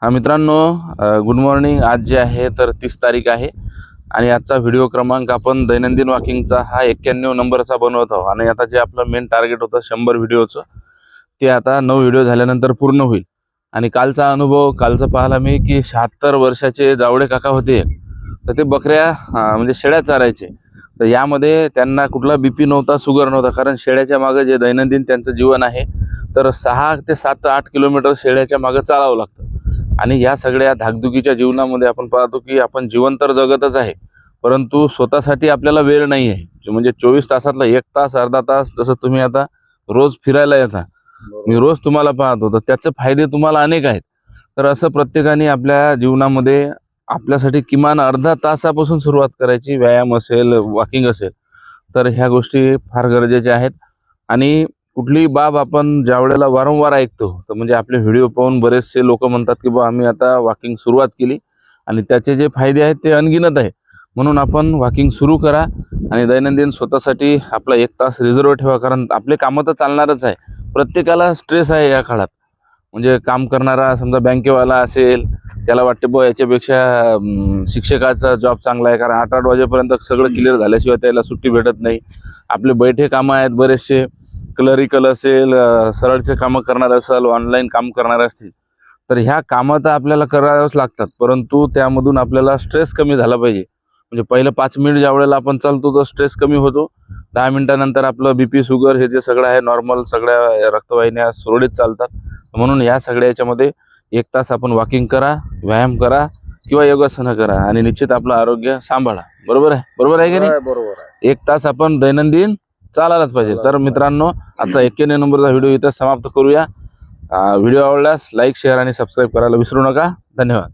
हा मित्रांनो, good morning. आज जे आहे तर 30 तारीख आहे आणि आजचा व्हिडिओ क्रमांक आपण दैनंदिन वॉकिंगचा हा 91 नंबरचा बनवत आहोत। आणि आता जे आपलं मेन टार्गेट होतं 100 व्हिडिओचं, ते आता 9 व्हिडिओ झाल्यानंतर पूर्ण होईल। आणि कालचा अनुभव पाहिला मी की 76 वर्षाचे जावडे काका होते, तर ते बकऱ्या म्हणजे शेळ्या चारायचे। तर यामध्ये त्यांना कुठला बीपी नव्हता, शुगर नव्हता, कारण शेळ्याच्या मागे जे दैनंदिन त्यांचं जीवन आहे तर 6 ते 7-8 किलोमीटर शेळ्याच्या मागे चालावं लागतं। आणि या सगळ्या धाकधुकीच्या जीवनामध्ये आपण पाहतो की आपण जीवन तर जगतच आहे, परंतु स्वतःसाठी आपल्याला वेळ नाही आहे। म्हणजे 24 तासातला 1 तास अर्धा तास, जसं तुम्ही आता रोज फिरायला येता, मी रोज तुम्हाला पाहतो, तर त्याचे फायदे तुम्हाला अनेक आहेत। तर असं प्रत्येकाने आपल्या जीवनामध्ये आपल्यासाठी किमान अर्धा तासापासून सुरुवात करायची। व्यायाम असेल, वॉकिंग असेल, तर ह्या गोष्टी फार गरजेच्या आहेत। आणि कुठलीही बाब आपण ज्या वेळेला वारंवार ऐकतो, तर म्हणजे आपले व्हिडिओ पाहून बरेचसे लोक म्हणतात की बा आम्ही आता वॉकिंग सुरुवात केली आणि त्याचे जे फायदे आहेत ते अनगिनत आहे। म्हणून आपण वॉकिंग सुरू करा आणि दैनंदिन स्वतःसाठी आपला 1 तास रिझर्व ठेवा, कारण आपले कामं तर चालणारच आहे। प्रत्येकाला स्ट्रेस आहे या काळात। म्हणजे काम करणारा समजा बँकेवाला असेल, त्याला वाटते बा याच्यापेक्षा शिक्षकाचा जॉब चांगला आहे, कारण 8-8 वाजेपर्यंत सगळं क्लिअर झाल्याशिवाय त्याला सुट्टी भेटत नाही। आपले बैठे कामं आहेत बरेचसे, क्लरिकल असेल, सरळचे कामं करणार असेल, ऑनलाईन काम करणार असतील, तर ह्या कामं तर आपल्याला करावंच लागतात, परंतु त्यामधून आपल्याला स्ट्रेस कमी झाला पाहिजे। म्हणजे पहिलं 5 मिनिट ज्या वेळेला आपण चालतो तर स्ट्रेस कमी होतो, 10 मिनिटानंतर आपलं बीपी शुगर हे जे सगळं आहे नॉर्मल, सगळ्या रक्तवाहिन्या सुरळीत चालतात। म्हणून या सगळ्या याच्यामध्ये 1 तास आपण वॉकिंग करा, व्यायाम करा किंवा योगासनं करा आणि निश्चित आपलं आरोग्य सांभाळा। बरोबर आहे की नाही? बरोबर आहे। 1 तास आपण दैनंदिन चालायलाच पाहिजे। तर मित्रांनो, आजचा 91 नंबरचा व्हिडिओ इथं समाप्त करूया। व्हिडिओ आवडल्यास लाईक, शेअर आणि सबस्क्राईब करायला विसरू नका। धन्यवाद।